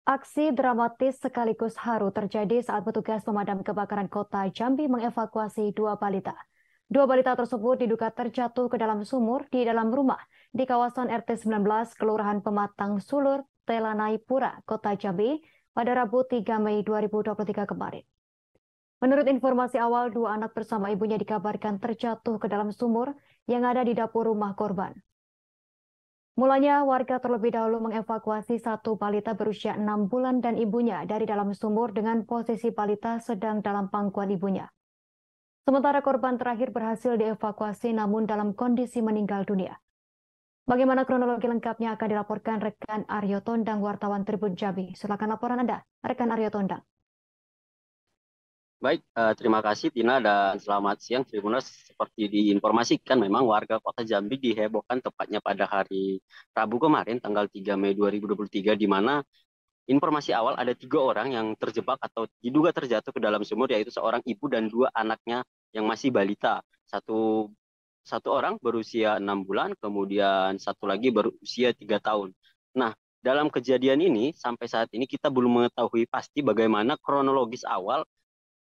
Aksi dramatis sekaligus haru terjadi saat petugas pemadam kebakaran kota Jambi mengevakuasi dua balita. Dua balita tersebut diduga terjatuh ke dalam sumur di dalam rumah di kawasan RT 19 Kelurahan Pematang Sulur, Telanai Pura, Kota Jambi pada Rabu 3 Mei 2023 kemarin. Menurut informasi awal, dua anak bersama ibunya dikabarkan terjatuh ke dalam sumur yang ada di dapur rumah korban. Mulanya, warga terlebih dahulu mengevakuasi satu balita berusia 6 bulan dan ibunya dari dalam sumur dengan posisi balita sedang dalam pangkuan ibunya. Sementara korban terakhir berhasil dievakuasi namun dalam kondisi meninggal dunia. Bagaimana kronologi lengkapnya akan dilaporkan rekan Aryo Tondang, wartawan Tribun Jambi. Silakan laporan Anda, rekan Aryo Tondang. Baik, terima kasih Tina dan selamat siang Tribuners. Seperti diinformasikan memang warga Kota Jambi dihebohkan tepatnya pada hari Rabu kemarin tanggal 3 Mei 2023 di mana informasi awal ada 3 orang yang terjebak atau diduga terjatuh ke dalam sumur, yaitu seorang ibu dan 2 anaknya yang masih balita. Satu orang berusia 6 bulan, kemudian satu lagi berusia 3 tahun. Nah, dalam kejadian ini sampai saat ini kita belum mengetahui pasti bagaimana kronologis awal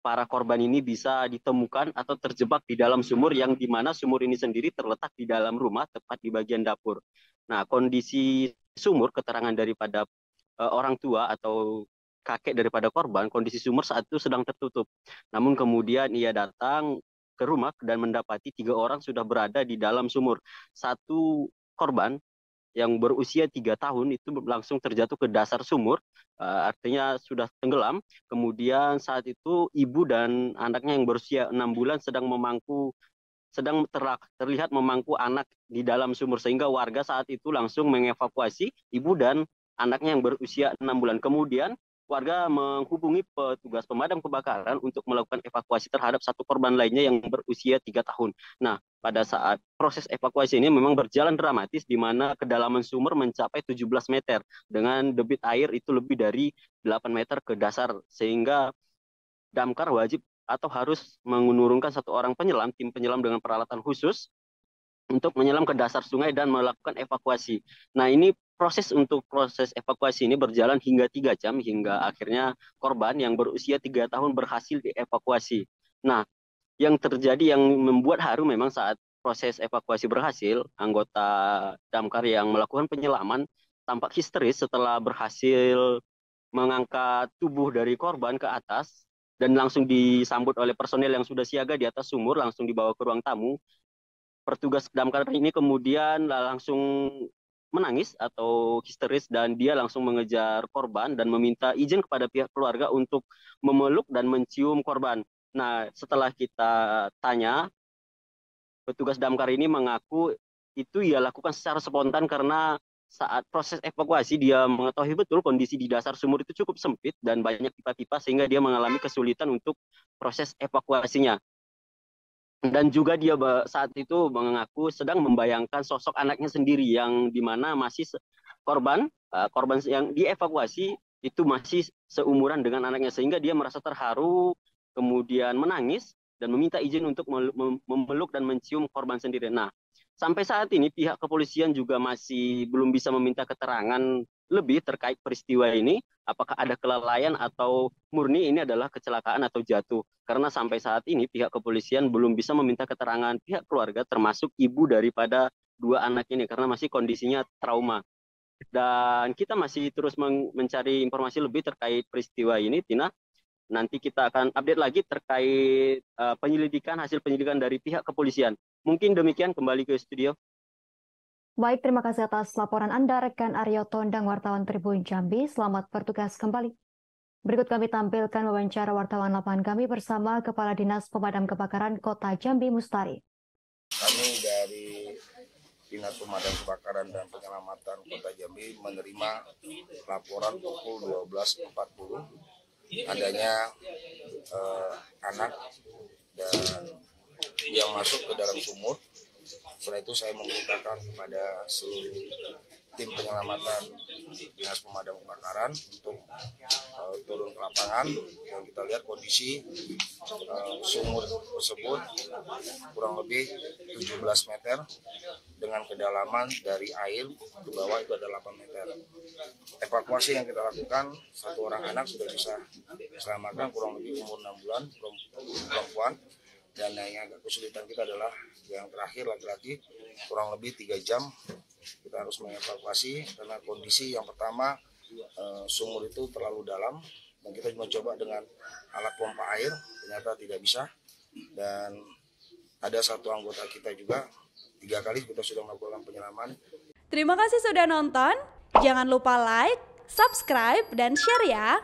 para korban ini bisa ditemukan atau terjebak di dalam sumur yang di mana sumur ini sendiri terletak di dalam rumah tepat di bagian dapur. Nah, kondisi sumur, keterangan daripada orang tua atau kakek daripada korban, kondisi sumur saat itu sedang tertutup. Namun kemudian ia datang ke rumah dan mendapati 3 orang sudah berada di dalam sumur. Satu korban yang berusia 3 tahun itu langsung terjatuh ke dasar sumur, artinya sudah tenggelam. Kemudian saat itu ibu dan anaknya yang berusia 6 bulan sedang terlihat memangku anak di dalam sumur, sehingga warga saat itu langsung mengevakuasi ibu dan anaknya yang berusia 6 bulan. Kemudian warga menghubungi petugas pemadam kebakaran untuk melakukan evakuasi terhadap satu korban lainnya yang berusia 3 tahun. Nah, pada saat proses evakuasi ini memang berjalan dramatis di mana kedalaman sumur mencapai 17 meter dengan debit air itu lebih dari 8 meter ke dasar, sehingga damkar wajib atau harus menurunkan satu orang penyelam, tim penyelam dengan peralatan khusus untuk menyelam ke dasar sungai dan melakukan evakuasi. Nah, ini proses evakuasi ini berjalan hingga 3 jam hingga akhirnya korban yang berusia 3 tahun berhasil dievakuasi. Nah, yang terjadi yang membuat haru memang saat proses evakuasi berhasil, anggota damkar yang melakukan penyelaman tampak histeris setelah berhasil mengangkat tubuh dari korban ke atas dan langsung disambut oleh personel yang sudah siaga di atas sumur, langsung dibawa ke ruang tamu. Petugas damkar ini kemudian langsung menangis atau histeris dan dia langsung mengejar korban dan meminta izin kepada pihak keluarga untuk memeluk dan mencium korban. Nah, setelah kita tanya, petugas damkar ini mengaku itu ia lakukan secara spontan karena saat proses evakuasi dia mengetahui betul kondisi di dasar sumur itu cukup sempit dan banyak pipa-pipa sehingga dia mengalami kesulitan untuk proses evakuasinya. Dan juga dia saat itu mengaku sedang membayangkan sosok anaknya sendiri yang dimana masih korban yang dievakuasi itu masih seumuran dengan anaknya, sehingga dia merasa terharu kemudian menangis dan meminta izin untuk memeluk dan mencium korban sendiri. Nah, sampai saat ini pihak kepolisian juga masih belum bisa meminta keterangan lebih terkait peristiwa ini, apakah ada kelalaian atau murni ini adalah kecelakaan atau jatuh. Karena sampai saat ini pihak kepolisian belum bisa meminta keterangan pihak keluarga termasuk ibu daripada 2 anak ini karena masih kondisinya trauma. Dan kita masih terus mencari informasi lebih terkait peristiwa ini, Tina. Nanti kita akan update lagi terkait hasil penyelidikan dari pihak kepolisian. Mungkin demikian, kembali ke studio. Baik, terima kasih atas laporan Anda, rekan Aryo Tondang, wartawan Tribun Jambi. Selamat bertugas kembali. Berikut kami tampilkan wawancara wartawan lapangan kami bersama Kepala Dinas Pemadam Kebakaran Kota Jambi, Mustari. Kami dari Dinas Pemadam Kebakaran dan Penyelamatan Kota Jambi menerima laporan pukul 12.40 adanya anak dan yang masuk ke dalam sumur. Setelah itu saya memerintahkan kepada seluruh tim penyelamatan Dinas Pemadam Kebakaran untuk turun ke lapangan, dan kita lihat kondisi sumur tersebut kurang lebih 17 meter dengan kedalaman dari air ke bawah itu ada 8 meter. Evakuasi yang kita lakukan, satu orang anak sudah bisa diselamatkan, kurang lebih umur 6 bulan, perempuan, dan yang agak kesulitan kita adalah yang terakhir laki-laki, kurang lebih 3 jam kita harus mengevakuasi karena kondisi yang pertama sumur itu terlalu dalam, dan kita mencoba dengan alat pompa air ternyata tidak bisa, dan ada satu anggota kita juga 3 kali kita sudah melakukan penyelaman. Terima kasih sudah nonton, jangan lupa like, subscribe, dan share ya.